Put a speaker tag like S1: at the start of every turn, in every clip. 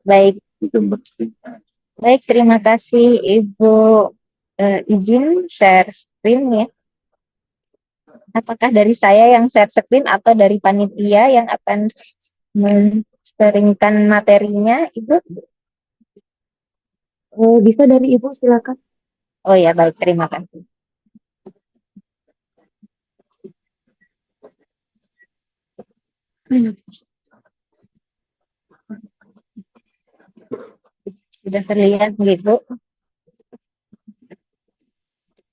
S1: Baik, baik, terima kasih Ibu. Izin share screen ya. Apakah dari saya yang share screen atau dari panitia yang akan men-sharingkan materinya, Ibu?
S2: Bisa dari Ibu, silakan.
S1: Oh ya, baik, terima kasih. Sudah terlihat begitu.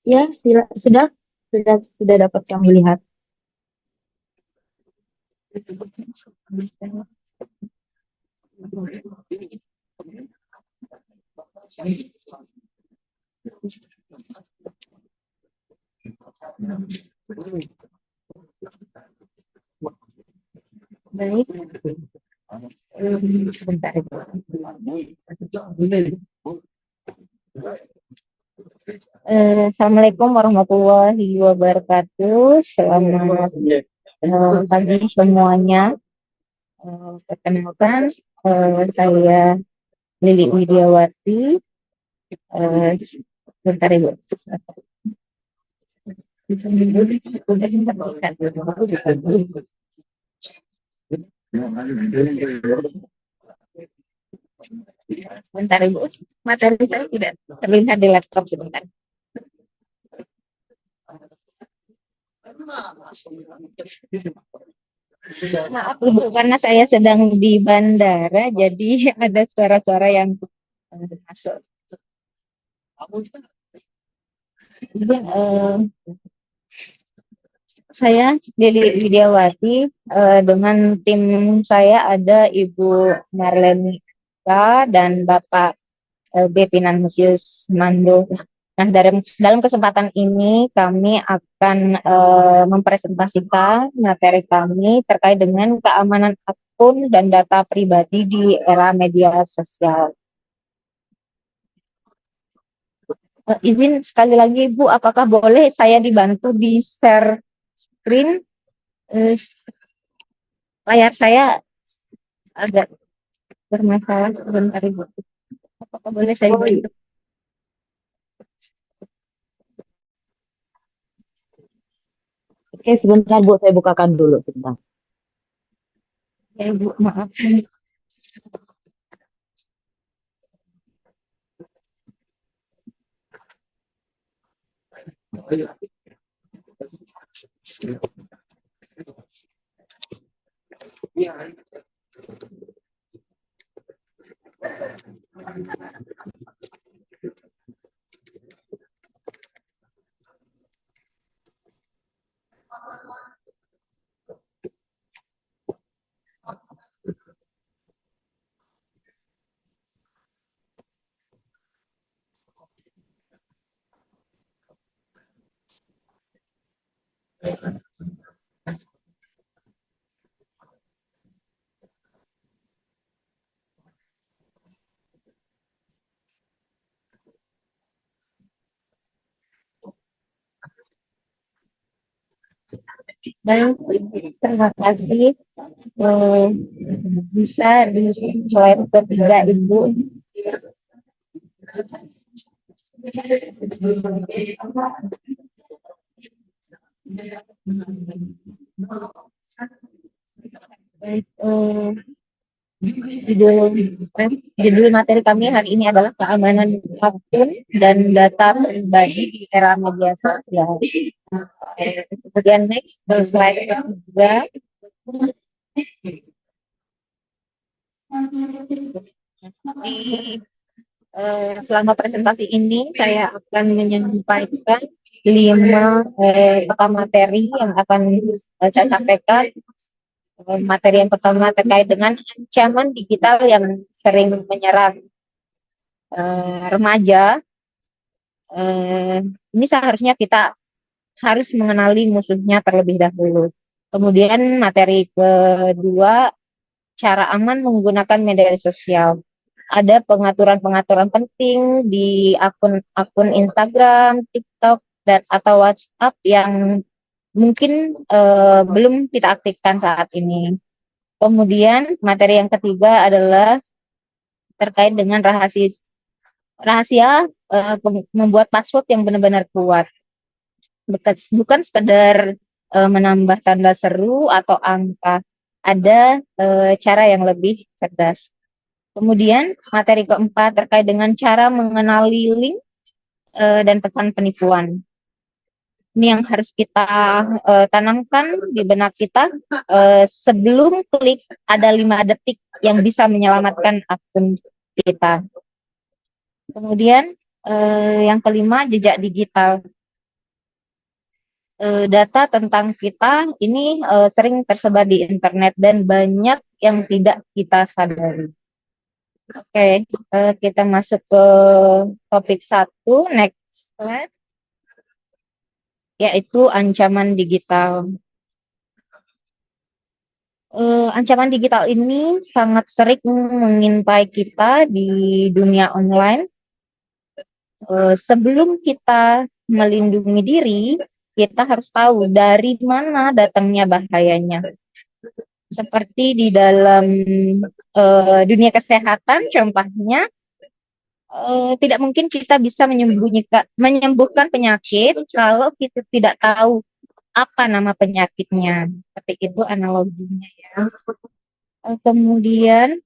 S2: Ya, sudah dapat kami lihat.
S1: Baik, sebentar Ibu. Assalamualaikum warahmatullahi wabarakatuh. Selamat pagi semuanya. Perkenalkan, saya Lili Widiawati. Sebentar Ibu. Sebentar Ibu. Materi saya tidak terlihat di laptop sebentar. Maaf Ibu, karena saya sedang di bandara, jadi ada suara-suara yang masuk. Jadi, saya Lili Widiawati, dengan tim saya ada Ibu Marleni dan Bapak Bepinan Musius Mando. Nah, dalam kesempatan ini kami akan mempresentasikan materi kami terkait dengan keamanan akun dan data pribadi di era media sosial. Izin sekali lagi Bu, apakah boleh saya dibantu di share screen? Eh, Layar saya agak bermasalah sebentar Ibu. Apakah boleh saya dibantu?
S2: Oke, sebentar Bu, saya bukakan dulu sebentar.
S1: Ya Ibu, maaf. Baik, terima kasih. Eh, Bisa di slide ketiga Ibu. Baik, judul judul materi kami hari ini adalah keamanan akun dan data pribadi di era media sosial. Kemudian next, slide ketiga. Di selama presentasi ini saya akan menyampaikan 5 mata materi yang akan saya sampaikan. Materi yang pertama terkait dengan ancaman digital yang sering menyerang remaja. Ini seharusnya kita harus mengenali musuhnya terlebih dahulu. Kemudian materi kedua, cara aman menggunakan media sosial. Ada pengaturan-pengaturan penting di akun Instagram, TikTok, dan atau WhatsApp yang mungkin belum kita aktifkan saat ini. Kemudian materi yang ketiga adalah terkait dengan rahasia membuat password yang benar-benar kuat. Bukan sekedar menambah tanda seru atau angka. Ada cara yang lebih cerdas. Kemudian materi keempat terkait dengan cara mengenali link dan pesan penipuan. Ini yang harus kita tanamkan di benak kita. Sebelum klik ada 5 detik yang bisa menyelamatkan akun kita. Kemudian yang kelima, jejak digital. Data tentang kita ini sering tersebar di internet dan banyak yang tidak kita sadari. Oke, kita masuk ke topik 1, next slide, yaitu ancaman digital. Ancaman digital ini sangat sering mengintai kita di dunia online. Sebelum kita melindungi diri, kita harus tahu dari mana datangnya bahayanya. Seperti di dalam dunia kesehatan, contohnya, tidak mungkin kita bisa menyembuhkan penyakit kalau kita tidak tahu apa nama penyakitnya. Seperti itu analoginya ya. Kemudian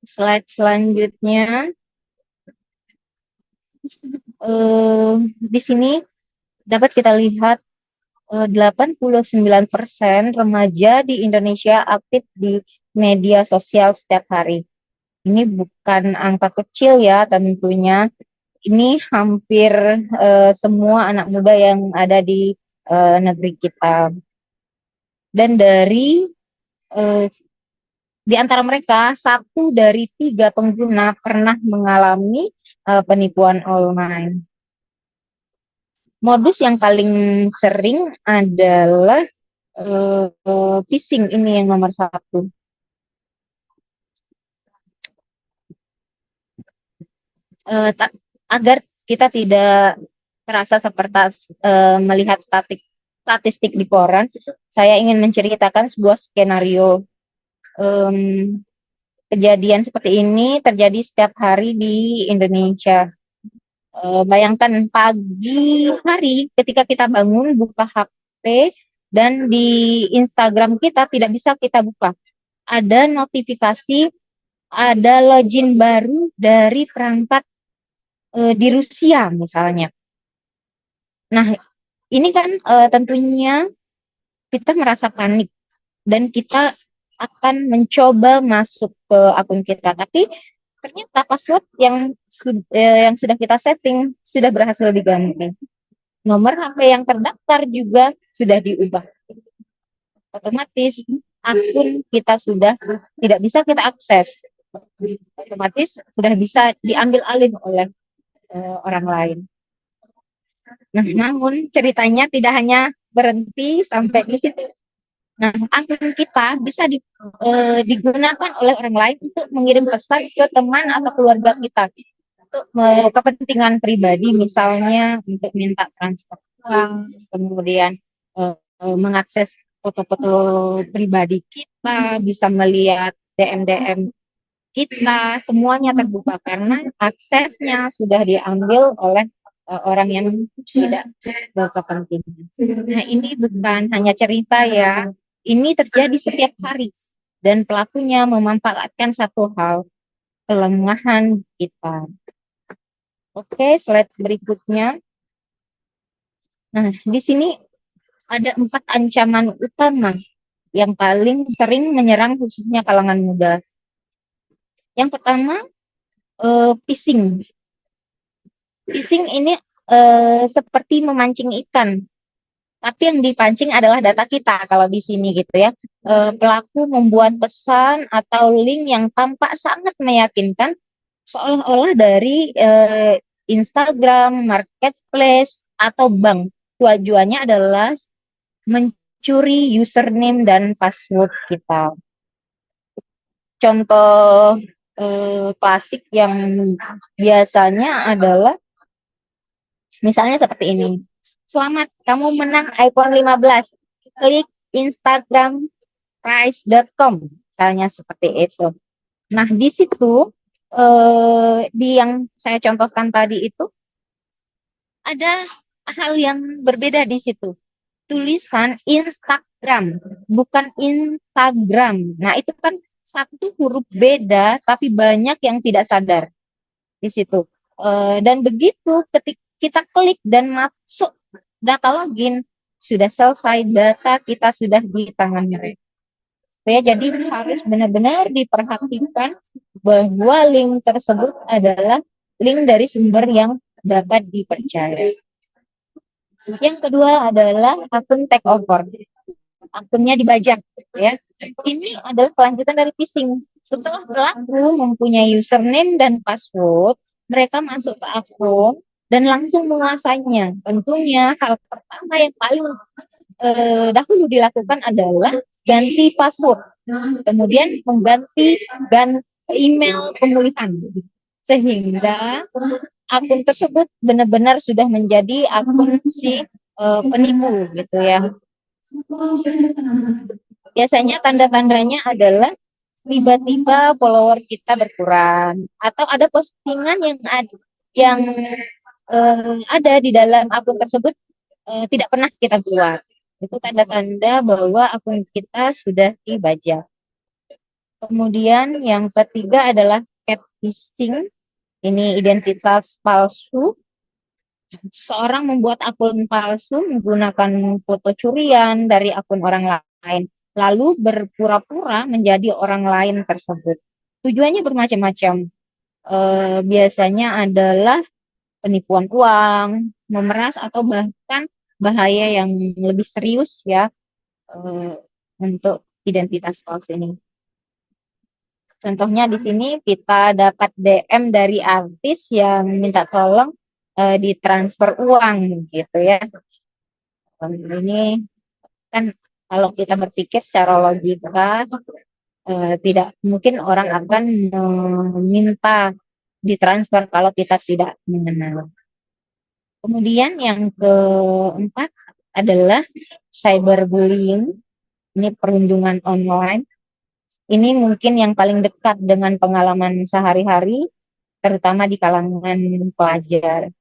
S1: slide selanjutnya, di sini dapat kita lihat 89% remaja di Indonesia aktif di media sosial setiap hari. Ini bukan angka kecil ya tentunya. Ini hampir semua anak muda yang ada di negeri kita. Dan di antara mereka, 1 dari 3 pengguna pernah mengalami penipuan online. Modus yang paling sering adalah phishing, ini yang nomor 1. Agar kita tidak terasa seperti melihat statistik di koran, saya ingin menceritakan sebuah skenario. Kejadian seperti ini terjadi setiap hari di Indonesia. Bayangkan pagi hari ketika kita bangun, buka HP, dan di Instagram kita tidak bisa kita buka. Ada notifikasi, ada login baru dari perangkat di Rusia misalnya. Nah, ini kan tentunya kita merasa panik dan kita akan mencoba masuk ke akun kita, tapi ternyata password yang sudah kita setting sudah berhasil diganti. Nomor HP yang terdaftar juga sudah diubah. Otomatis akun kita sudah tidak bisa kita akses. Otomatis sudah bisa diambil alih oleh orang lain. Nah, namun ceritanya tidak hanya berhenti sampai di situ. Nah, akun kita bisa digunakan oleh orang lain untuk mengirim pesan ke teman atau keluarga kita untuk kepentingan pribadi, misalnya untuk minta transfer uang, kemudian mengakses foto-foto pribadi kita, bisa melihat DM kita, semuanya terbuka karena aksesnya sudah diambil oleh orang yang tidak berkepentingan. Nah, ini bukan hanya cerita ya. Ini terjadi setiap hari dan pelakunya memanfaatkan satu hal, kelemahan kita. Oke, slide berikutnya. Nah, di sini ada 4 ancaman utama yang paling sering menyerang khususnya kalangan muda. Yang pertama, phishing. Phishing ini seperti memancing ikan. Tapi yang dipancing adalah data kita kalau di sini gitu ya. Pelaku membuat pesan atau link yang tampak sangat meyakinkan, seolah-olah dari Instagram, marketplace, atau bank. Tujuannya adalah mencuri username dan password kita. Contoh klasik yang biasanya adalah misalnya seperti ini. Selamat, kamu menang iPhone 15. Klik Instagram price.com, misalnya seperti itu. Nah, di situ di yang saya contohkan tadi itu ada hal yang berbeda di situ. Tulisan Instagram, bukan Instagram. Nah, itu kan satu huruf beda, tapi banyak yang tidak sadar di situ. Dan begitu ketika kita klik dan masuk data login, sudah selesai, data kita sudah di tangan mereka. Ya, jadi harus benar-benar diperhatikan bahwa link tersebut adalah link dari sumber yang dapat dipercaya. Yang kedua adalah akun takeover, akunnya dibajak, ya. Ini adalah kelanjutan dari phishing. Setelah pelaku mempunyai username dan password, mereka masuk ke akun dan langsung menguasainya. Tentunya hal pertama yang paling dahulu dilakukan adalah ganti password, kemudian mengganti dan email pemulihan, sehingga akun tersebut benar-benar sudah menjadi akun si penipu gitu ya. Biasanya tanda-tandanya adalah tiba-tiba follower kita berkurang atau ada postingan yang ada di dalam akun tersebut tidak pernah kita buat. Itu tanda-tanda bahwa akun kita sudah dibajak. Kemudian yang ketiga adalah catfishing. Ini identitas palsu. Seorang membuat akun palsu menggunakan foto curian dari akun orang lain, lalu berpura-pura menjadi orang lain tersebut. Tujuannya bermacam-macam. Biasanya adalah penipuan uang, memeras atau bahkan bahaya yang lebih serius ya, untuk identitas palsu ini. Contohnya di sini kita dapat DM dari artis yang minta tolong ditransfer uang gitu ya. Ini kan kalau kita berpikir secara logika tidak mungkin orang akan meminta ditransfer kalau kita tidak mengenal. Kemudian yang keempat adalah cyberbullying. Ini perundungan online. Ini mungkin yang paling dekat dengan pengalaman sehari-hari, terutama di kalangan pelajar.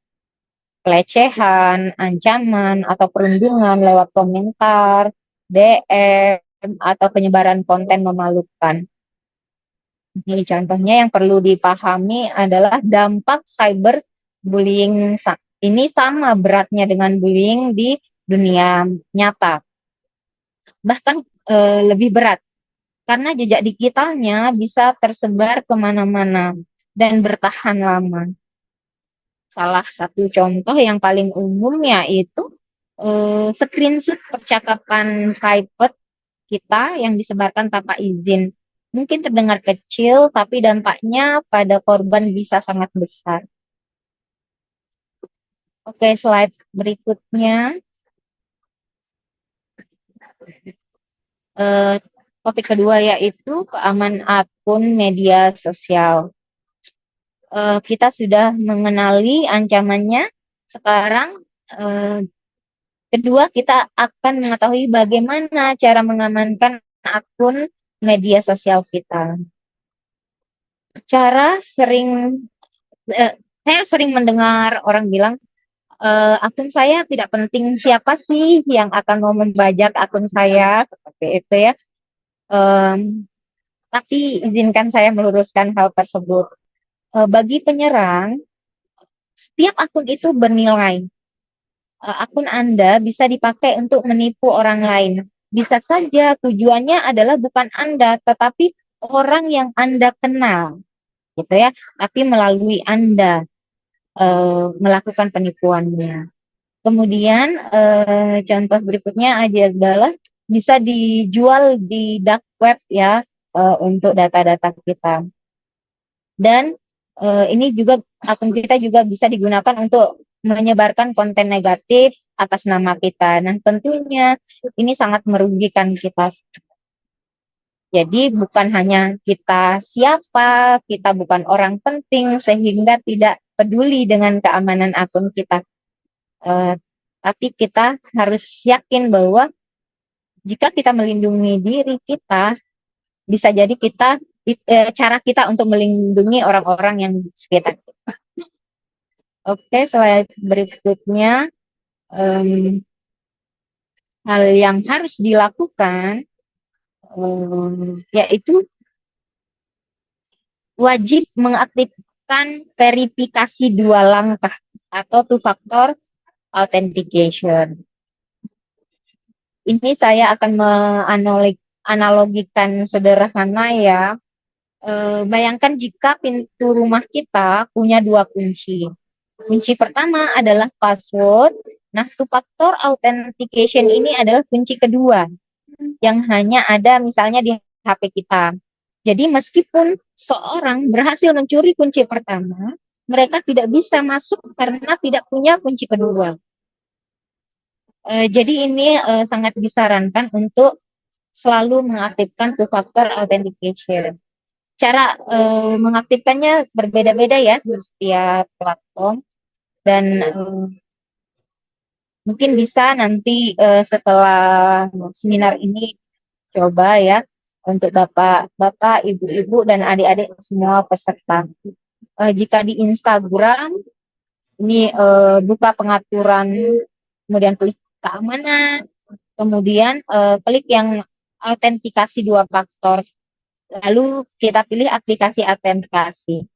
S1: Pelecehan, ancaman, atau perundungan lewat komentar, DM, atau penyebaran konten memalukan. Ini contohnya yang perlu dipahami adalah dampak cyberbullying. Ini sama beratnya dengan bullying di dunia nyata. Bahkan lebih berat, karena jejak digitalnya bisa tersebar kemana-mana dan bertahan lama. Salah satu contoh yang paling umum yaitu screenshot percakapan private kita yang disebarkan tanpa izin. Mungkin terdengar kecil, tapi dampaknya pada korban bisa sangat besar. Oke, slide berikutnya. Topik kedua yaitu keamanan akun media sosial. Kita sudah mengenali ancamannya. Sekarang kedua, kita akan mengetahui bagaimana cara mengamankan akun media sosial kita. Saya sering mendengar orang bilang, akun saya tidak penting, siapa sih yang akan mau membajak akun saya, seperti itu ya. Tapi izinkan saya meluruskan hal tersebut. Bagi penyerang, setiap akun itu bernilai. Akun Anda bisa dipakai untuk menipu orang lain. Bisa saja tujuannya adalah bukan Anda, tetapi orang yang Anda kenal, gitu ya. Tapi melalui Anda melakukan penipuannya. Kemudian contoh berikutnya adalah bisa dijual di dark web ya, untuk data-data kita. Dan ini juga akun kita juga bisa digunakan untuk menyebarkan konten negatif atas nama kita. Nah, tentunya ini sangat merugikan kita. Jadi bukan hanya kita siapa, kita bukan orang penting sehingga tidak peduli dengan keamanan akun kita. Tapi kita harus yakin bahwa jika kita melindungi diri kita, bisa jadi kita cara kita untuk melindungi orang-orang yang di sekitar kita. Oke, slide berikutnya, hal yang harus dilakukan yaitu wajib mengaktifkan verifikasi 2 langkah atau two-factor authentication. Ini saya akan menganalogikan sederhana ya. Bayangkan jika pintu rumah kita punya 2 kunci. Kunci pertama adalah password. Nah, two-factor authentication ini adalah kunci kedua yang hanya ada misalnya di HP kita. Jadi meskipun seorang berhasil mencuri kunci pertama, mereka tidak bisa masuk karena tidak punya kunci kedua. Jadi ini sangat disarankan untuk selalu mengaktifkan two-factor authentication. Cara mengaktifkannya berbeda-beda ya di setiap platform, dan mungkin bisa nanti setelah seminar ini coba ya untuk bapak, ibu-ibu dan adik-adik semua peserta. Jika di Instagram ini buka pengaturan, kemudian klik keamanan, kemudian klik yang autentikasi 2 faktor. Lalu kita pilih aplikasi autentikasi.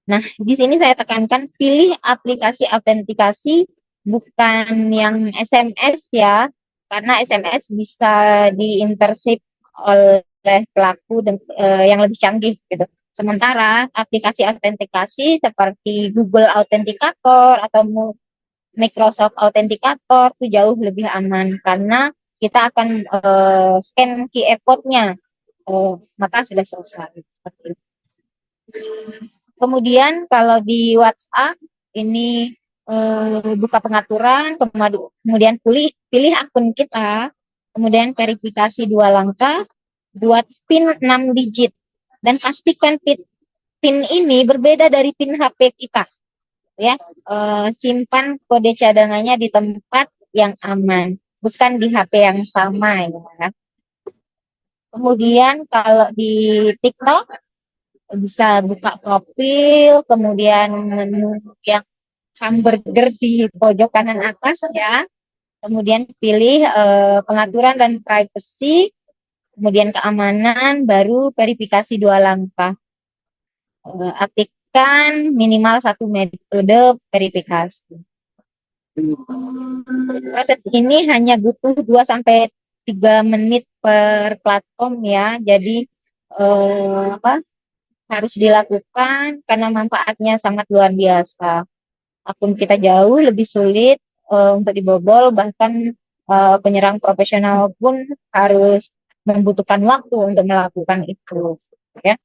S1: Nah, di sini saya tekankan pilih aplikasi autentikasi, bukan yang SMS ya, karena SMS bisa diintersip oleh pelaku yang lebih canggih gitu. Sementara aplikasi autentikasi seperti Google Authenticator atau Microsoft Authenticator itu jauh lebih aman karena kita akan scan QR code-nya. Maka sudah selesai. Kemudian kalau di WhatsApp ini buka pengaturan, kemudian pilih akun kita, kemudian verifikasi 2 langkah, buat PIN 6 digit, dan pastikan PIN ini berbeda dari PIN HP kita. Ya, simpan kode cadangannya di tempat yang aman, bukan di HP yang sama ya. Kemudian kalau di TikTok bisa buka profil, kemudian menu yang hamburger di pojok kanan atas ya. Kemudian pilih pengaturan dan privacy, kemudian keamanan, baru verifikasi 2 langkah. Aktifkan minimal 1 metode verifikasi. Proses ini hanya butuh 2-3 menit per platform ya. Jadi harus dilakukan karena manfaatnya sangat luar biasa. Akun kita jauh lebih sulit untuk dibobol, bahkan penyerang profesional pun harus membutuhkan waktu untuk melakukan itu ya.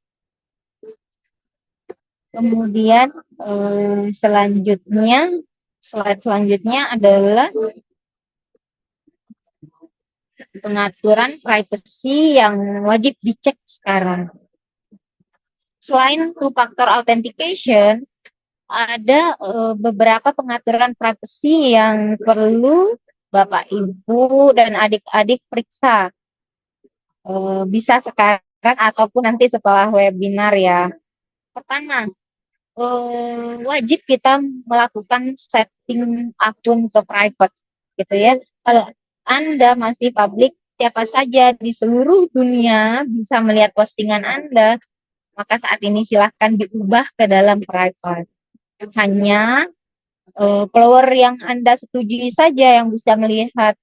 S1: Kemudian slide selanjutnya adalah pengaturan privacy yang wajib dicek sekarang. Selain two-factor authentication, ada beberapa pengaturan privacy yang perlu Bapak, Ibu, dan adik-adik periksa. Bisa sekarang ataupun nanti setelah webinar ya. Pertama, wajib kita melakukan setting akun ke private gitu ya. Kalau Anda masih publik, siapa saja di seluruh dunia bisa melihat postingan Anda, maka saat ini silahkan diubah ke dalam private. Hanya follower yang Anda setujui saja yang bisa melihat,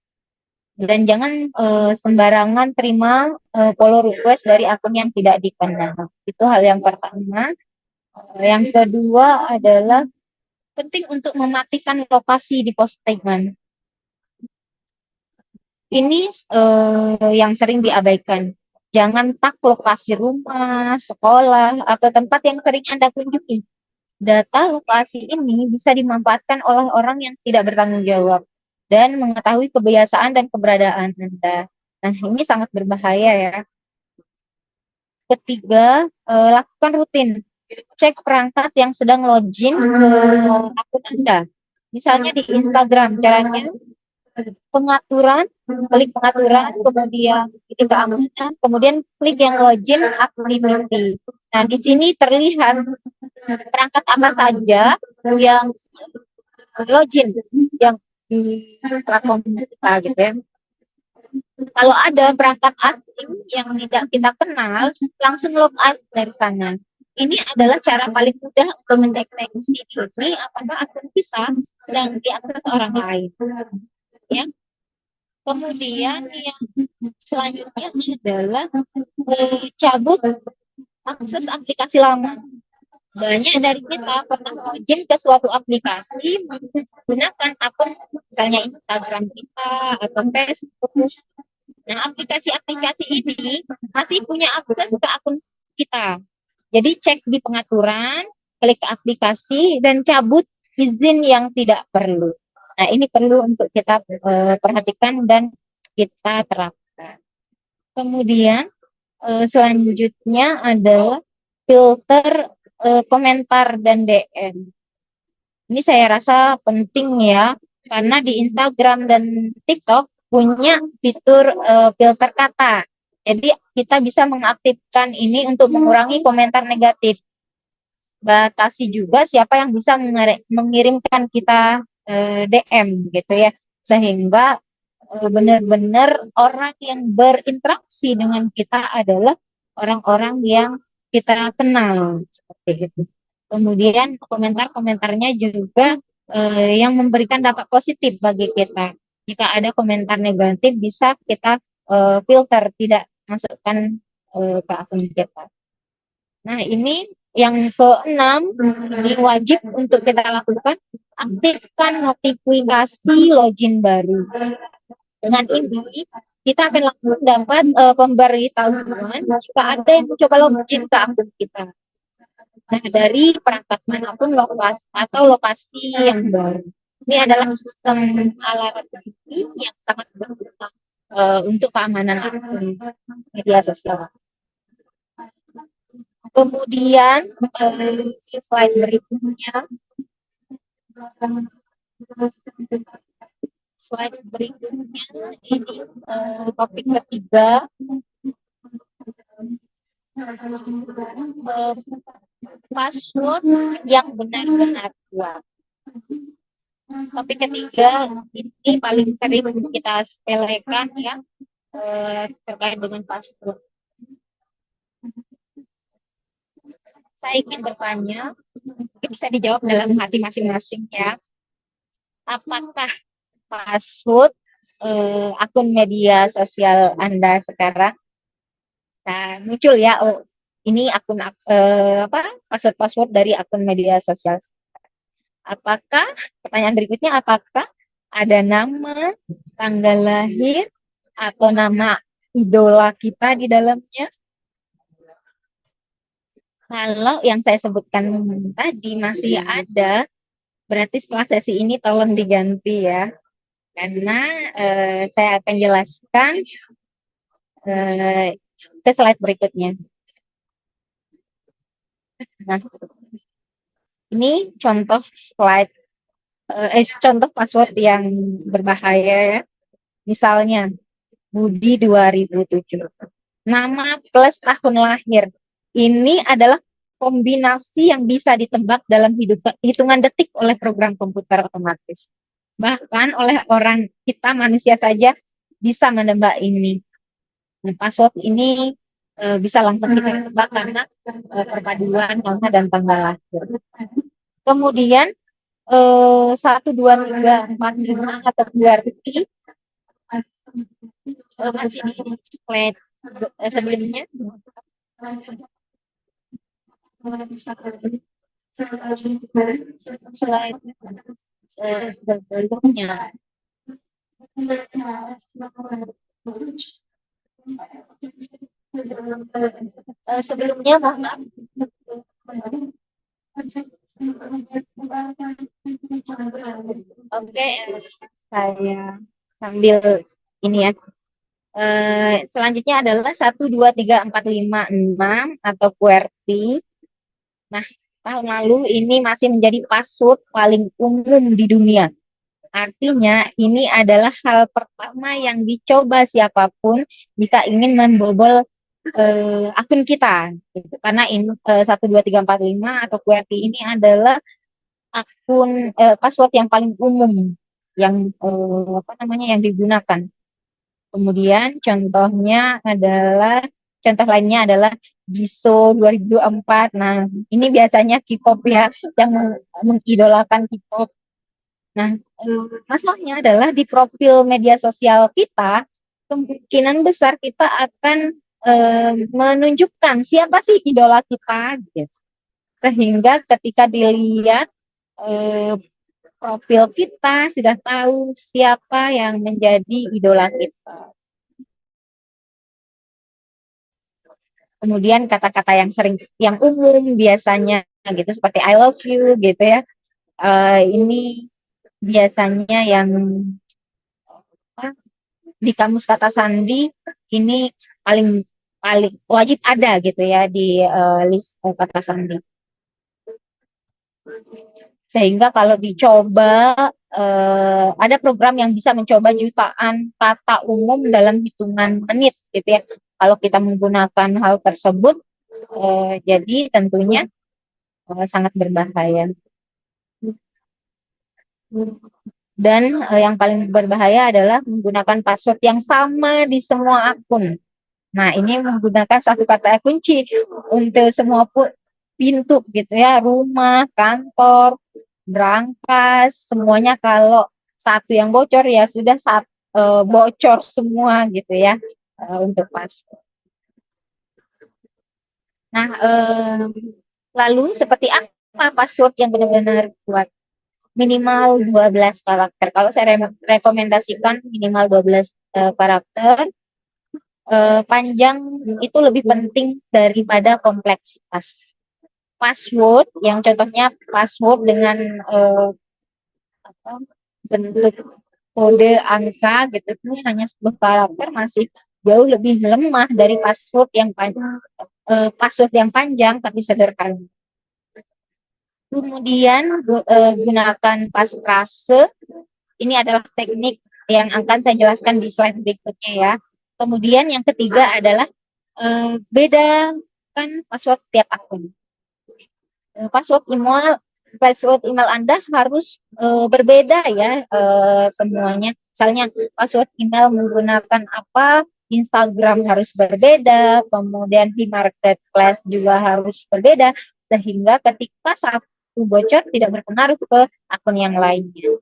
S1: dan jangan sembarangan terima follow request dari akun yang tidak dikenal. Itu hal yang pertama. Yang kedua adalah penting untuk mematikan lokasi di postingan. Ini yang sering diabaikan. Jangan tag lokasi rumah, sekolah, atau tempat yang sering Anda kunjungi. Data lokasi ini bisa dimanfaatkan oleh orang yang tidak bertanggung jawab dan mengetahui kebiasaan dan keberadaan Anda. Nah, ini sangat berbahaya ya. Ketiga, lakukan rutin. Cek perangkat yang sedang login ke akun Anda. Misalnya di Instagram, caranya pengaturan, klik pengaturan, kemudian ini keamanan, kemudian klik yang login activity. Nah, di sini terlihat perangkat apa saja yang login yang di platform kita gitu ya. Kalau ada perangkat asing yang tidak kita kenal, langsung log out dari sana. Ini adalah cara paling mudah untuk mendeteksi ini apakah akun kita sedang diakses orang lain. Ya. Kemudian yang selanjutnya adalah cabut akses aplikasi lama. Banyak dari kita pernah login ke suatu aplikasi menggunakan akun misalnya Instagram kita atau Facebook. Nah, aplikasi-aplikasi ini masih punya akses ke akun kita. Jadi cek di pengaturan, klik ke aplikasi dan cabut izin yang tidak perlu. Nah, ini perlu untuk kita perhatikan dan kita terapkan. Kemudian selanjutnya adalah filter komentar dan DM. Ini saya rasa penting ya, karena di Instagram dan TikTok punya fitur filter kata. Jadi kita bisa mengaktifkan ini untuk mengurangi komentar negatif. Batasi juga siapa yang bisa mengirimkan kita DM gitu ya, sehingga benar-benar orang yang berinteraksi dengan kita adalah orang-orang yang kita kenal seperti itu. Kemudian komentar-komentarnya juga yang memberikan dampak positif bagi kita. Jika ada komentar negatif bisa kita filter, tidak masukkan ke akun kita. Nah, ini yang keenam, ini wajib untuk kita lakukan, aktifkan notifikasi login baru. Dengan ini, kita akan langsung dapat pemberitahuan jika ada yang mencoba login ke akun kita. Nah, dari perangkat manapun lokasi yang baru. Ini adalah sistem alarm ini yang sangat berguna untuk keamanan akun media sosial. Kemudian slide berikutnya. Slide berikutnya ini topik ketiga. Password yang benar-benar kuat. Topik ketiga ini paling sering kita sepelekan ya, terkait dengan password. Saya ingin bertanya, mungkin bisa dijawab dalam hati masing-masing ya. Apakah password akun media sosial Anda sekarang? Nah, muncul ya, oh ini akun password-password dari akun media sosial. Apakah, pertanyaan berikutnya, apakah ada nama, tanggal lahir, atau nama idola kita di dalamnya? Kalau yang saya sebutkan tadi masih ada, berarti setelah sesi ini tolong diganti ya. Karena saya akan jelaskan ke slide berikutnya. Nah, ini contoh slide, contoh password yang berbahaya ya. Misalnya, Budi 2007. Nama plus tahun lahir. Ini adalah kombinasi yang bisa ditebak dalam hitungan detik oleh program komputer otomatis. Bahkan oleh orang kita manusia saja bisa menebak ini. Nah, password ini bisa langsung kita tebak karena perpaduan nama dan tanggal lahir. Kemudian 1, 2, 3, 4, 5 atau QWERTY masih di slide sebelumnya. Slide sebelumnya. Sebelumnya mohon maaf. Oke, saya sambil ini ya. Selanjutnya adalah 1, 2, 3, 4, 5, 6 atau QWERTY. Nah, tahun lalu ini masih menjadi password paling umum di dunia. Artinya ini adalah hal pertama yang dicoba siapapun jika ingin membobol akun kita, gitu. Karena ini 12345 atau QWERTY ini adalah akun password yang paling umum yang yang digunakan. Kemudian contoh lainnya adalah Jisoo 2024. Nah, ini biasanya K-pop ya yang mengidolakan K-pop. Nah, masalahnya adalah di profil media sosial kita, kemungkinan besar kita akan menunjukkan siapa sih idola kita, gitu. Sehingga ketika dilihat eh, profil kita, sudah tahu siapa yang menjadi idola kita. Kemudian kata-kata yang umum biasanya gitu seperti I love you gitu ya. Ini biasanya yang di kamus kata sandi ini paling paling wajib ada gitu ya di list kata sandi. Sehingga kalau dicoba ada program yang bisa mencoba jutaan kata umum dalam hitungan menit gitu ya. Kalau kita menggunakan hal tersebut, jadi tentunya sangat berbahaya. Dan yang paling berbahaya adalah menggunakan password yang sama di semua akun. Nah, ini menggunakan satu kata kunci untuk semua pintu gitu ya, rumah, kantor, berangkas, semuanya kalau satu yang bocor ya sudah bocor semua gitu ya untuk password. Nah, lalu seperti apa password yang benar-benar kuat? Minimal 12 karakter. Kalau saya rekomendasikan minimal 12 karakter. Panjang itu lebih penting daripada kompleksitas. Password yang contohnya password dengan bentuk kode angka gitu, ini hanya 10 karakter masih jauh lebih lemah dari password yang panjang tapi sederhana. Kemudian gunakan pasfrase. Ini adalah teknik yang akan saya jelaskan di slide berikutnya ya. Kemudian yang ketiga adalah bedakan password tiap akun. Password email Anda harus berbeda ya semuanya. Misalnya password email menggunakan apa, Instagram harus berbeda, kemudian di marketplace juga harus berbeda, sehingga ketika satu bocor tidak berpengaruh ke akun yang lainnya.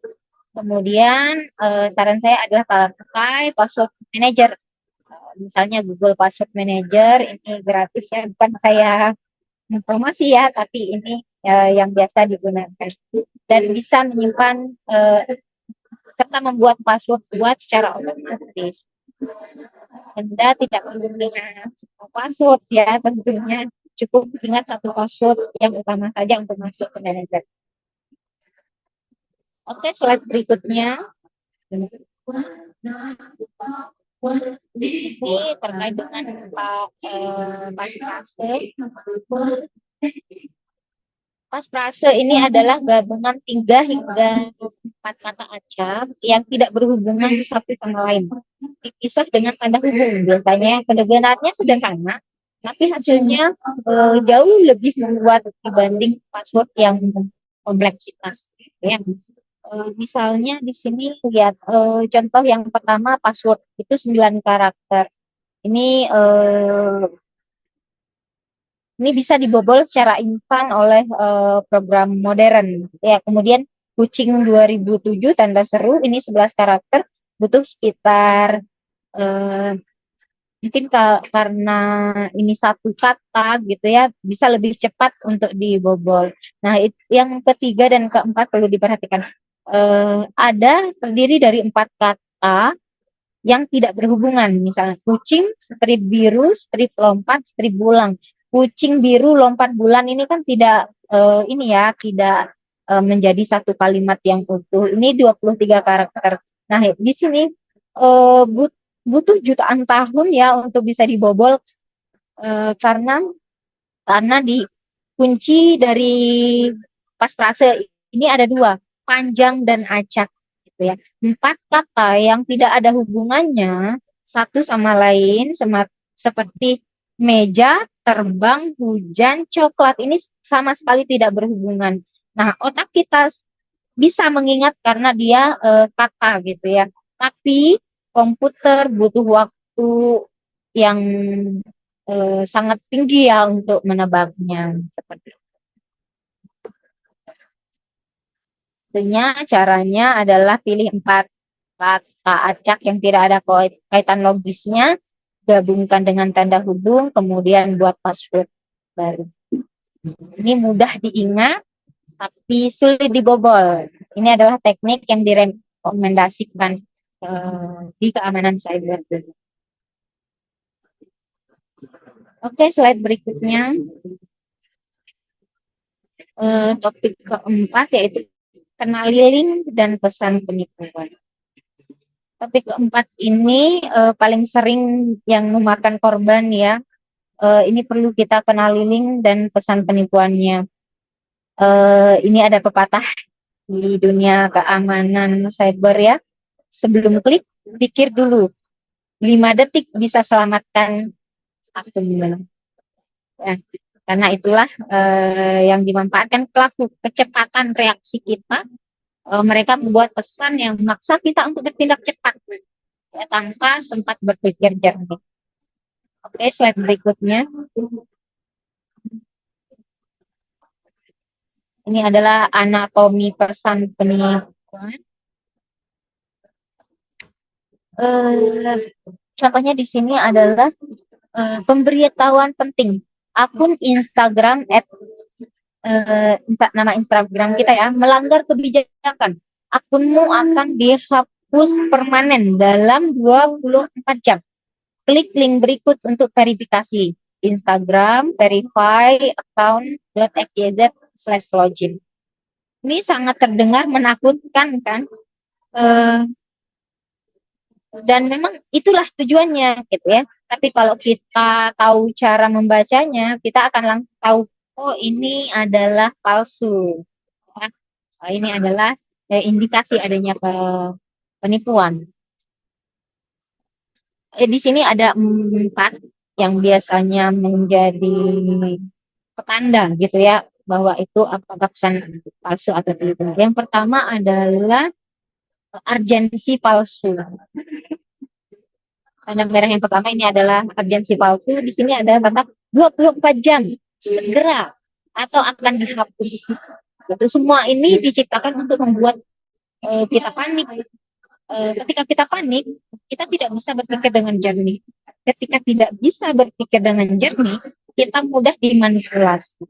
S1: Kemudian saran saya adalah pakai password manager. Misalnya Google Password Manager, ini gratis ya, bukan saya promosi ya, tapi ini yang biasa digunakan dan bisa menyimpan serta membuat password buat secara otomatis. Anda tidak perlu mengingat password ya, tentunya cukup ingat satu password yang utama saja untuk masuk ke manajer. Oke, slide berikutnya. Ini terkait dengan pasfrase. Pasfrase ini adalah gabungan 3 hingga 4 kata acak yang tidak berhubungan satu sama lain. Dipisah dengan tanda hubung. Biasanya kedengarannya sederhana, tapi hasilnya jauh lebih membuat dibanding password yang kompleksitas. Ya. Misalnya di sini lihat contoh yang pertama, password itu 9 karakter. Ini bisa dibobol secara instan oleh program modern. Ya, kemudian kucing 2007 tanda seru ini 11 karakter, butuh sekitar mungkin karena ini satu kata gitu ya, bisa lebih cepat untuk dibobol. Nah, yang ketiga dan keempat perlu diperhatikan. Ada terdiri dari 4 kata yang tidak berhubungan. Misalnya kucing, strip biru, strip lompat, strip bulan. Kucing biru lompat bulan ini kan tidak tidak menjadi satu kalimat yang utuh. Ini 23 karakter. Nah, di sini butuh jutaan tahun ya untuk bisa dibobol karena di kunci dari pasfrase ini ada 2, panjang dan acak. gitu ya. 4 kata yang tidak ada hubungannya satu sama lain, seperti meja, terbang, hujan, coklat, ini sama sekali tidak berhubungan. Nah, otak kita bisa mengingat karena dia kata gitu ya. Tapi komputer butuh waktu yang sangat tinggi ya untuk menebaknya. Seperti caranya adalah pilih 4 kata acak yang tidak ada kaitan logisnya, gabungkan dengan tanda hubung, kemudian buat password baru. Ini mudah diingat, tapi sulit dibobol. Ini adalah teknik yang direkomendasikan di keamanan cyber. Oke, slide berikutnya. Topik keempat yaitu kenali link dan pesan penipuan. Topik keempat ini paling sering yang memakan korban ya. Ini perlu kita kenali link dan pesan penipuannya. Ini ada pepatah di dunia keamanan cyber ya. Sebelum klik, pikir dulu. 5 detik bisa selamatkan akun. Ya, karena itulah yang dimanfaatkan pelaku, kecepatan reaksi kita. Mereka membuat pesan yang memaksa kita untuk bertindak cepat ya, tanpa sempat berpikir jernih. Oke, slide berikutnya. Ini adalah anatomi pesan penipuan. Contohnya di sini adalah pemberitahuan penting. Akun Instagram nama Instagram kita ya, melanggar kebijakan. Akunmu akan dihapus permanen dalam 24 jam. Klik link berikut untuk verifikasi. Instagram verify account.xyz/login. Ini sangat terdengar menakutkan kan? Dan memang itulah tujuannya gitu ya. Tapi kalau kita tahu cara membacanya, kita akan langsung tahu, oh ini adalah palsu. Ya. Ini adalah indikasi adanya penipuan. Di sini ada 4 yang biasanya menjadi petanda gitu ya, bahwa itu apakah pesan palsu atau tidak. Yang pertama adalah urgensi palsu. Tanda merah yang pertama ini adalah urgensi palsu. Di sini ada kata 24 jam segera atau akan dihapus. Itu semua ini diciptakan untuk membuat kita panik. Ketika kita panik, kita tidak bisa berpikir dengan jernih. Ketika tidak bisa berpikir dengan jernih, kita mudah dimanipulasi.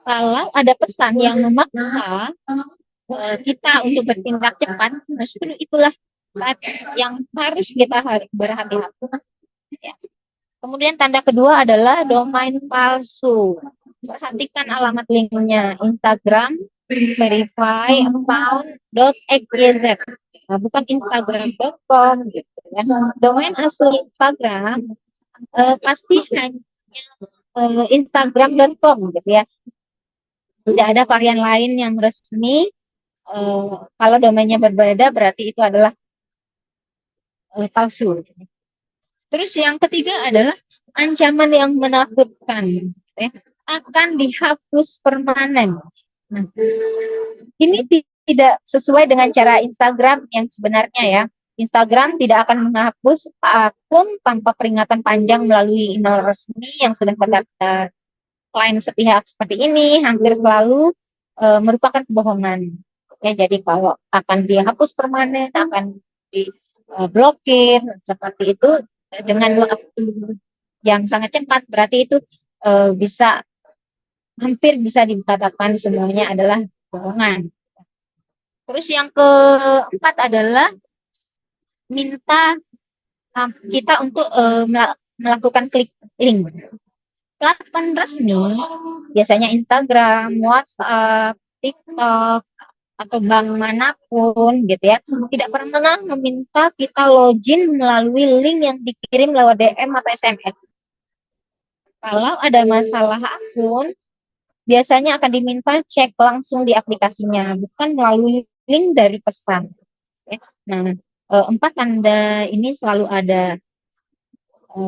S1: Kalau ada pesan yang memaksa kita untuk bertindak cepat, justru itulah saat yang harus kita berhati-hati. Ya. Kemudian tanda kedua adalah domain palsu. Perhatikan alamat linknya. Instagram verify account.xyz. Nah, bukan instagram.com gitu ya. Domain asli Instagram pasti hanya instagram.com gitu ya. Tidak ada varian lain yang resmi. Kalau domainnya berbeda berarti itu adalah palsu. Terus yang ketiga adalah ancaman yang menakutkan, ya, akan dihapus permanen. Nah, ini tidak sesuai dengan cara Instagram yang sebenarnya ya. Instagram tidak akan menghapus akun tanpa peringatan panjang melalui email resmi yang sudah terdaftar. Klaim sepihak seperti ini hampir selalu merupakan kebohongan. Ya, jadi kalau akan dihapus permanen, akan diblokir seperti itu dengan waktu yang sangat cepat, berarti itu hampir bisa dikatakan semuanya adalah bohongan. Terus yang keempat adalah minta kita untuk melakukan klik link. Platform resmi, biasanya Instagram, WhatsApp, TikTok, atau bank manapun gitu ya, tidak pernah meminta kita login melalui link yang dikirim lewat DM atau SMS. Kalau ada masalah akun, biasanya akan diminta cek langsung di aplikasinya, bukan melalui link dari pesan. Ya. Nah, 4 tanda ini selalu ada.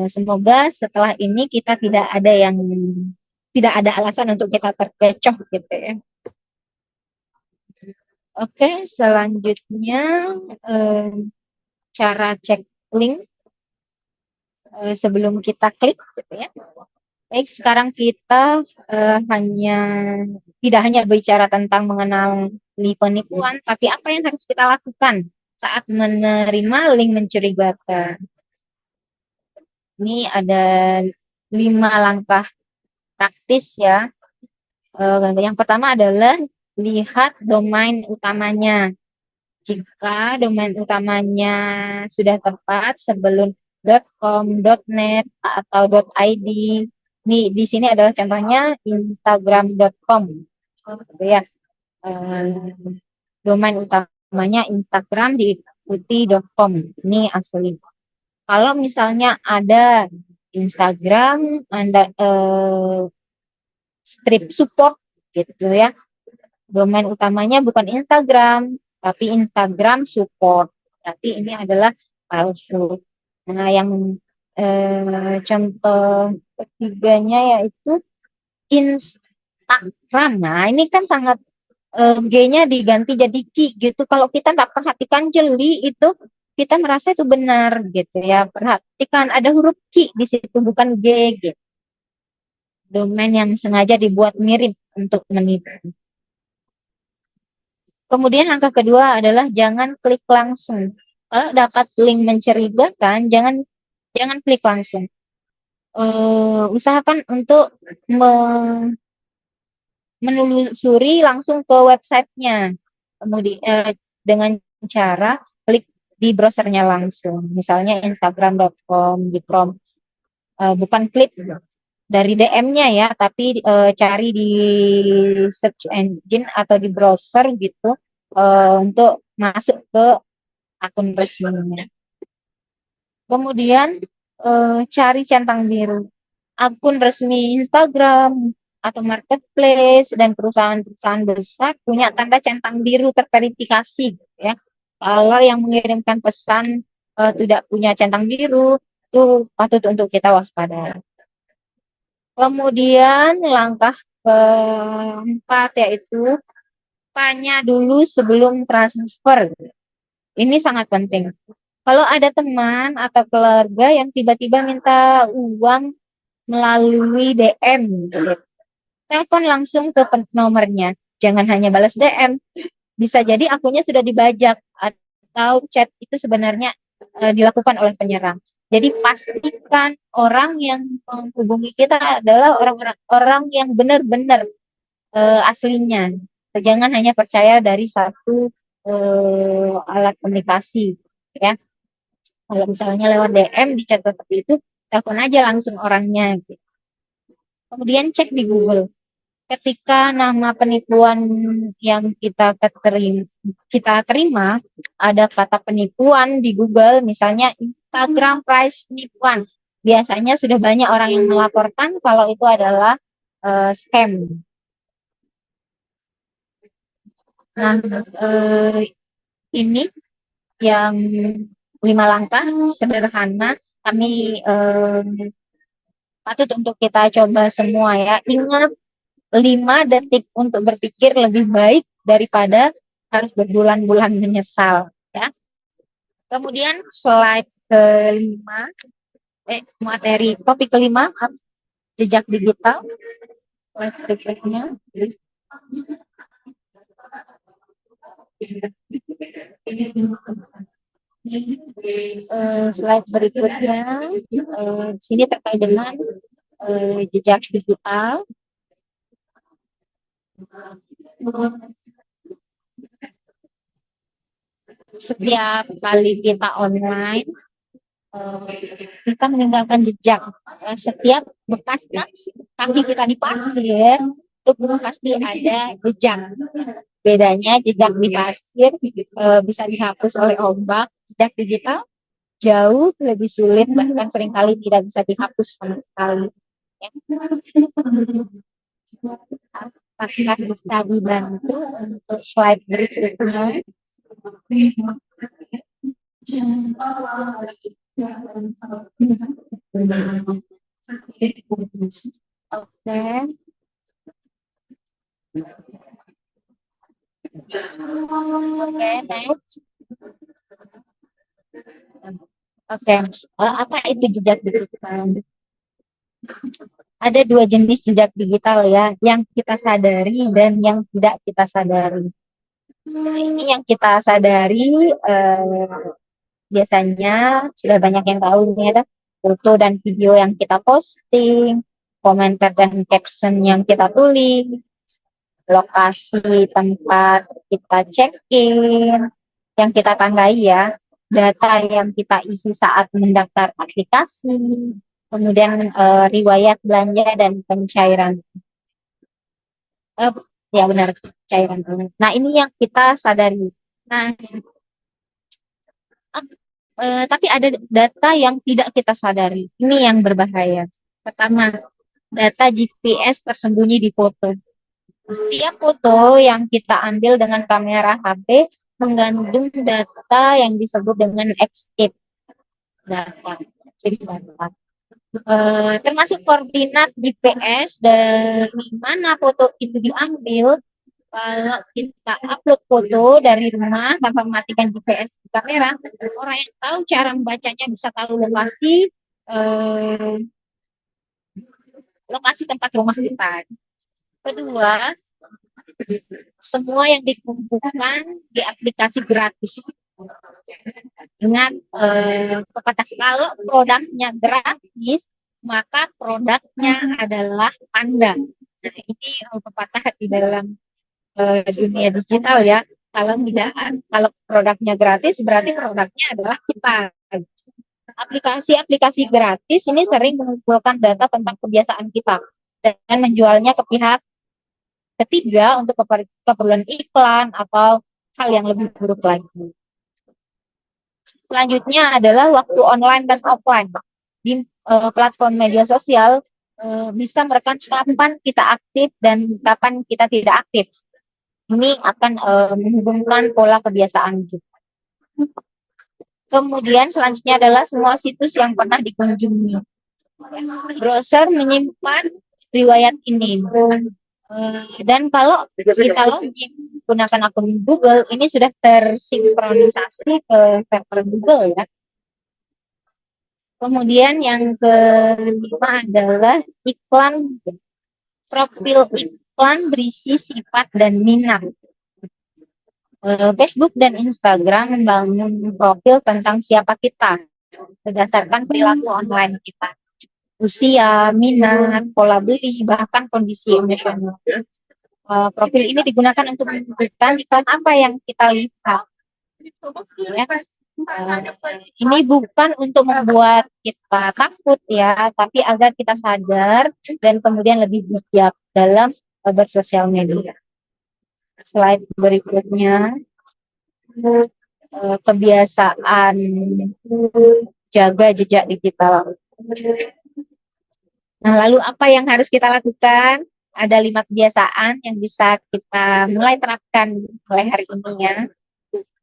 S1: Semoga setelah ini kita tidak ada alasan untuk kita terkecoh gitu ya. Oke, selanjutnya eh, cara cek link sebelum kita klik gitu ya. Baik, sekarang kita tidak hanya bicara tentang mengenali penipuan, tapi apa yang harus kita lakukan saat menerima link mencurigakan. Ini ada 5 langkah praktis ya. Yang pertama adalah lihat domain utamanya. Jika domain utamanya sudah tepat sebelum .com, .net atau .id, di sini adalah contohnya instagram.com, gitu ya. Domain utamanya Instagram diikuti .com, ini asli. Kalau misalnya ada Instagram, Anda strip support gitu ya. Domain utamanya bukan Instagram, tapi Instagram support. Berarti ini adalah palsu. Nah, yang contoh ketiganya yaitu Instagram. Nah, ini kan sangat G-nya diganti jadi Ki gitu. Kalau kita nggak perhatikan jeli itu, kita merasa itu benar gitu ya. Perhatikan ada huruf Ki di situ, bukan G gitu. Domain yang sengaja dibuat mirip untuk menipu. Kemudian langkah kedua adalah jangan klik langsung. Kalau dapat link mencurigakan, jangan klik langsung. Usahakan untuk menelusuri langsung ke websitenya. Kemudian dengan cara klik di browsernya langsung. Misalnya instagram.com di Chrome. Bukan klik dari DM-nya ya, tapi cari di search engine atau di browser gitu untuk masuk ke akun resminya. Kemudian cari centang biru. Akun resmi Instagram atau marketplace dan perusahaan-perusahaan besar punya tanda centang biru terverifikasi gitu ya. Kalau yang mengirimkan pesan tidak punya centang biru, itu patut untuk kita waspada. Kemudian langkah keempat yaitu tanya dulu sebelum transfer. Ini sangat penting. Kalau ada teman atau keluarga yang tiba-tiba minta uang melalui DM, gitu, telepon langsung ke nomornya. Jangan hanya balas DM. Bisa jadi akunnya sudah dibajak atau chat itu sebenarnya dilakukan oleh penyerang. Jadi pastikan orang yang menghubungi kita adalah orang yang benar-benar aslinya. Jangan hanya percaya dari satu alat komunikasi, ya. Kalau misalnya lewat DM di chat seperti itu, telepon aja langsung orangnya. Gitu. Kemudian cek di Google. Ketika nama penipuan yang kita terima ada kata penipuan di Google, misalnya Instagram price penipuan, biasanya sudah banyak orang yang melaporkan kalau itu adalah scam. Nah, ini yang 5 langkah sederhana. Kami patut untuk kita coba semua ya. Ingat 5 detik untuk berpikir lebih baik daripada harus berbulan-bulan menyesal ya. Kemudian slide kelima, materi topik kelima, jejak digital. Slide berikutnya. Slide berikutnya, di sini terkait dengan jejak digital. Setiap kali kita online, kita meninggalkan jejak. Setiap bekas kaki kita di pasir, itu pasti ada jejak. Bedanya jejak di pasir bisa dihapus oleh ombak, jejak digital jauh lebih sulit, bahkan seringkali tidak bisa dihapus sama sekali. Apakah bisa dibantu untuk slide berikutnya? Oke, oke, next. Oke, apa itu jejak digital? Ada dua jenis jejak digital ya, yang kita sadari dan yang tidak kita sadari. Nah, ini yang kita sadari biasanya sudah banyak yang tahu ini ada foto dan video yang kita posting, komentar dan caption yang kita tulis, lokasi tempat kita check-in, yang kita tandai ya, data yang kita isi saat mendaftar aplikasi, kemudian riwayat belanja dan pencairan. Eh, ya benar, cairan. Nah, ini yang kita sadari. Nah, tapi ada data yang tidak kita sadari. Ini yang berbahaya. Pertama, data GPS tersembunyi di foto. Setiap foto yang kita ambil dengan kamera HP mengandung data yang disebut dengan escape data. Jadi data. Termasuk koordinat GPS dari mana foto itu diambil. Kalau kita upload foto dari rumah tanpa mematikan GPS di kamera, orang yang tahu cara membacanya bisa tahu eh, lokasi tempat rumah kita. Kedua, semua yang dikumpulkan di aplikasi gratis. Dengan pepatah, kalau produknya gratis, maka produknya adalah Anda. Nah, ini pepatah di dalam dunia digital ya. Kalau produknya gratis berarti produknya adalah kita. Aplikasi-aplikasi gratis ini sering mengumpulkan data tentang kebiasaan kita dan menjualnya ke pihak ketiga untuk keperluan iklan atau hal yang lebih buruk lagi. Selanjutnya adalah waktu online dan offline. Di platform media sosial bisa merekam kapan kita aktif dan kapan kita tidak aktif. Ini akan menghubungkan pola kebiasaan kita. Kemudian selanjutnya adalah semua situs yang pernah dikunjungi. Browser menyimpan riwayat ini. Dan kalau kita login menggunakan akun Google, ini sudah tersinkronisasi ke server Google ya. Kemudian yang kelima adalah iklan. Profil iklan berisi sifat dan minat. Facebook dan Instagram membangun profil tentang siapa kita berdasarkan perilaku online kita, usia, minat, pola beli, bahkan kondisi emosional. Profil ini digunakan untuk menunjukkan iklan apa yang kita lihat. Ya. Ini bukan untuk membuat kita takut ya, tapi agar kita sadar dan kemudian lebih bijak dalam bersosial media. Slide berikutnya, kebiasaan jaga jejak digital. Nah, lalu apa yang harus kita lakukan? Ada 5 kebiasaan yang bisa kita mulai terapkan mulai hari ini ya.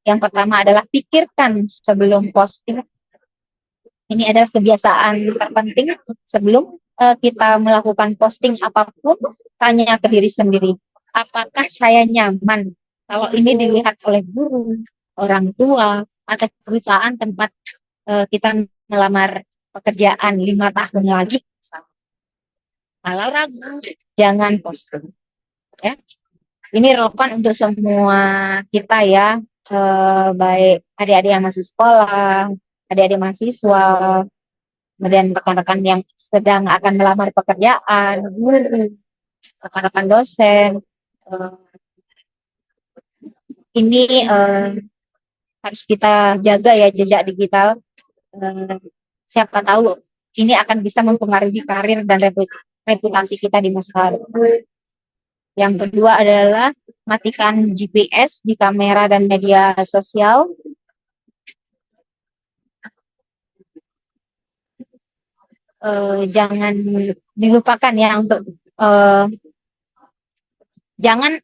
S1: Yang pertama adalah pikirkan sebelum posting. Ini adalah kebiasaan terpenting sebelum kita melakukan posting apapun, tanya ke diri sendiri, apakah saya nyaman kalau ini dilihat oleh guru, orang tua, atau perusahaan tempat kita melamar pekerjaan 5 tahun lagi. Kalau ragu, jangan posting. Ya. Ini relevan untuk semua kita ya, baik adik-adik yang masih sekolah, adik-adik mahasiswa, kemudian rekan-rekan yang sedang akan melamar pekerjaan, guru, rekan-rekan dosen. Ini harus kita jaga ya jejak digital. Siapa tahu ini akan bisa mempengaruhi karir dan reputasi kita di masa lalu. Yang kedua adalah matikan GPS di kamera dan media sosial. Jangan dilupakan ya untuk Jangan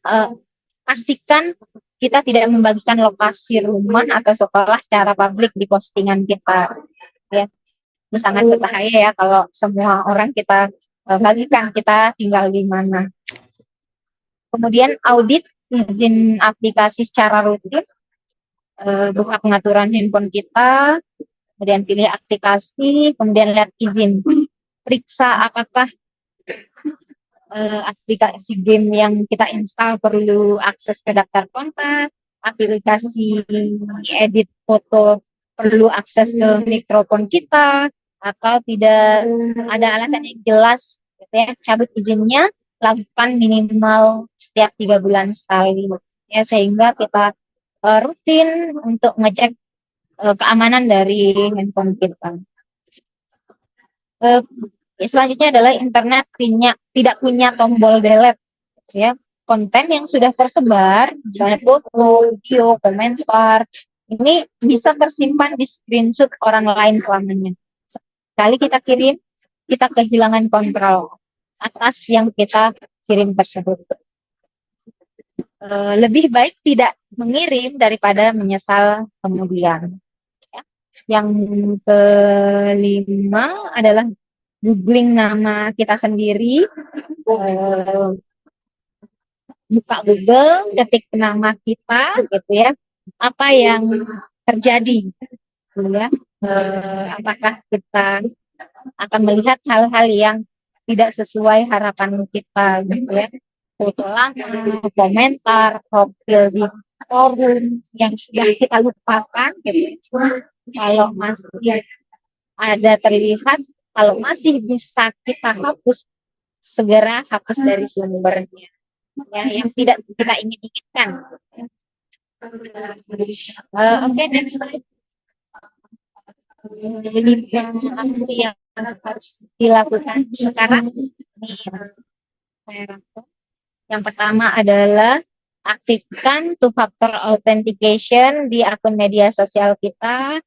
S1: pastikan kita tidak membagikan lokasi rumah atau sekolah secara publik di postingan kita. Ya, itu sangat berbahaya ya kalau semua orang kita bagikan kita tinggal di mana. Kemudian audit izin aplikasi secara rutin, buka pengaturan handphone kita, kemudian pilih aplikasi, kemudian lihat izin. Periksa apakah aplikasi game yang kita install perlu akses ke daftar kontak, aplikasi edit foto perlu akses ke mikrofon kita, atau tidak ada alasan yang jelas, gitu ya, cabut izinnya, lakukan minimal setiap 3 bulan sekali, ya, sehingga kita rutin untuk ngecek keamanan dari handphone kita. Selanjutnya adalah internet tidak punya tombol delete, ya. Konten yang sudah tersebar, misalnya foto, video, komentar, ini bisa tersimpan di screenshot orang lain selamanya. Sekali kita kirim, kita kehilangan kontrol atas yang kita kirim tersebut. Lebih baik tidak mengirim daripada menyesal kemudian. Yang kelima adalah googling nama kita sendiri. Buka Google, ketik nama kita, gitu ya. Apa yang terjadi, gitu ya. Apakah kita akan melihat hal-hal yang tidak sesuai harapan kita, gitu ya. Foto lama, komentar, profil di forum yang sudah kita lupakan, gitu. Kalau masih ada terlihat, kalau masih bisa kita hapus, segera hapus dari sumbernya, ya, yang tidak kita inginkan. Oke, next slide. Jadi aksi yang harus dilakukan sekarang yang pertama adalah aktifkan two-factor authentication di akun media sosial kita,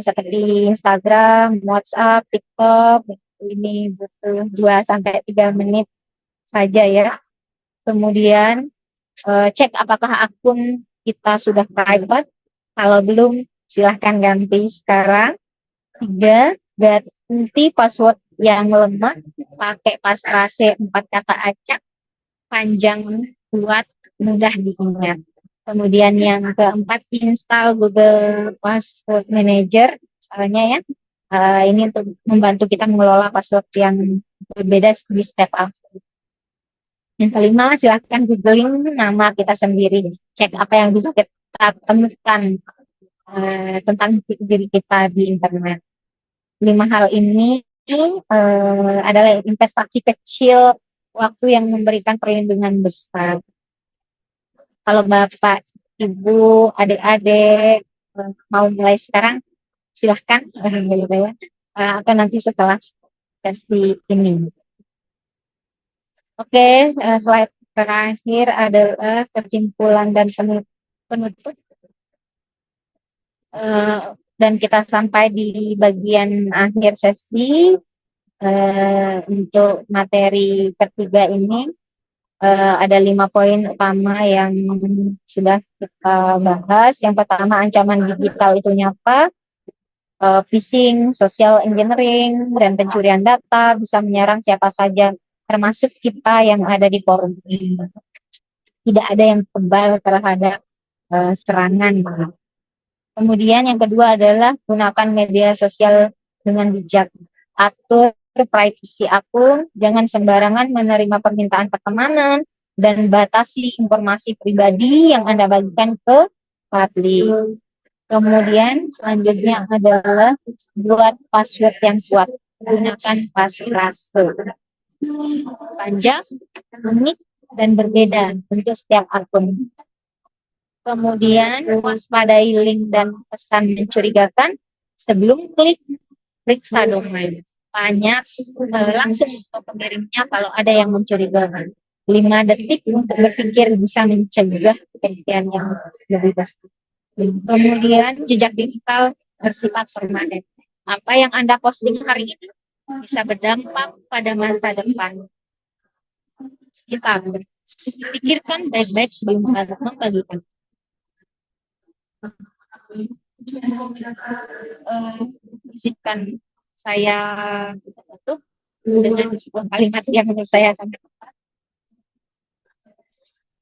S1: seperti Instagram, WhatsApp, TikTok. Ini butuh 2-3 menit saja ya. Kemudian cek apakah akun kita sudah private. Kalau belum, silahkan ganti sekarang. 3, ganti password yang lemah, pakai pasrase 4 kata acak, panjang, kuat, mudah diingat. Kemudian yang keempat, install Google Password Manager, misalnya ya. Ini untuk membantu kita mengelola password yang berbeda di step up. Yang kelima, silahkan googling nama kita sendiri. Cek apa yang bisa kita temukan tentang diri kita di internet. 5 hal ini adalah investasi kecil waktu yang memberikan perlindungan besar. Kalau Bapak, Ibu, adik-adik mau mulai sekarang, silahkan. Atau nanti setelah sesi ini. Oke, slide terakhir adalah kesimpulan dan penutup. Dan kita sampai di bagian akhir sesi. Untuk materi ketiga ini ada 5 poin utama yang sudah kita bahas. Yang pertama, ancaman digital itu nyata. Phishing, social engineering, dan pencurian data bisa menyerang siapa saja, termasuk kita yang ada di forum ini. Tidak ada yang kebal terhadap serangan. Kemudian yang kedua adalah gunakan media sosial dengan bijak. Atur privacy akun, jangan sembarangan menerima permintaan pertemanan, dan batasi informasi pribadi yang Anda bagikan ke publik. Kemudian selanjutnya adalah buat password yang kuat. Gunakan pasrase. Panjang, unik, dan berbeda untuk setiap akun. Kemudian waspadai link dan pesan mencurigakan. Sebelum klik, periksa domain. Tanya langsung ke pengirimnya kalau ada yang mencurigakan. 5 detik untuk berpikir bisa mencegah kejadian yang lebih besar. Kemudian jejak digital bersifat permanen. Apa yang Anda posting hari ini bisa berdampak pada masa depan kita. Pikirkan baik-baik sebelum membagikan. Izinkan saya tutup dengan sebuah kalimat yang menurut saya sangat tepat.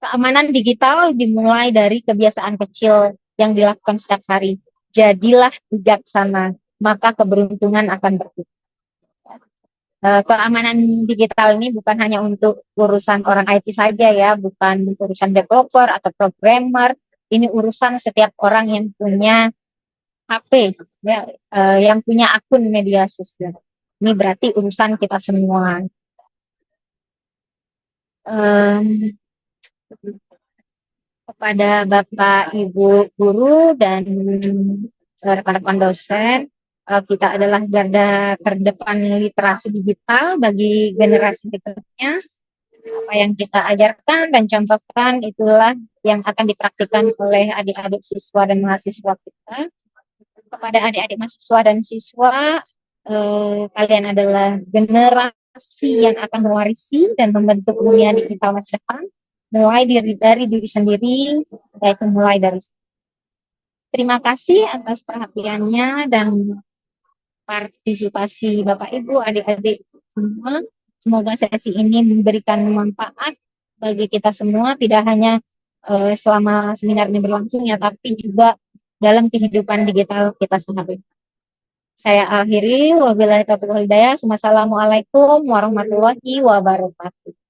S1: Keamanan digital dimulai dari kebiasaan kecil yang dilakukan setiap hari. Jadilah bijaksana, maka keberuntungan akan berikut. Keamanan digital ini bukan hanya untuk urusan orang IT saja ya, bukan urusan developer atau programmer. Ini urusan setiap orang yang punya HP, ya, yang punya akun media sosial. Ini berarti urusan kita semua. Um, Kepada Bapak, Ibu guru dan rekan-rekan dosen, kita adalah garda terdepan literasi digital bagi generasi berikutnya. Apa yang kita ajarkan dan contohkan itulah yang akan dipraktikkan oleh adik-adik siswa dan mahasiswa kita. Kepada adik-adik mahasiswa dan siswa, kalian adalah generasi yang akan mewarisi dan membentuk dunia digital masa depan, mulai dari diri sendiri, yaitu mulai dari. Terima kasih atas perhatiannya dan partisipasi Bapak Ibu, adik-adik semua. Semoga sesi ini memberikan manfaat bagi kita semua, tidak hanya selama seminar ini berlangsung ya, tapi juga dalam kehidupan digital kita sehari-hari. Saya akhiri, wabillahi taufiq wal hidayah. Wassalamualaikum warahmatullahi wabarakatuh.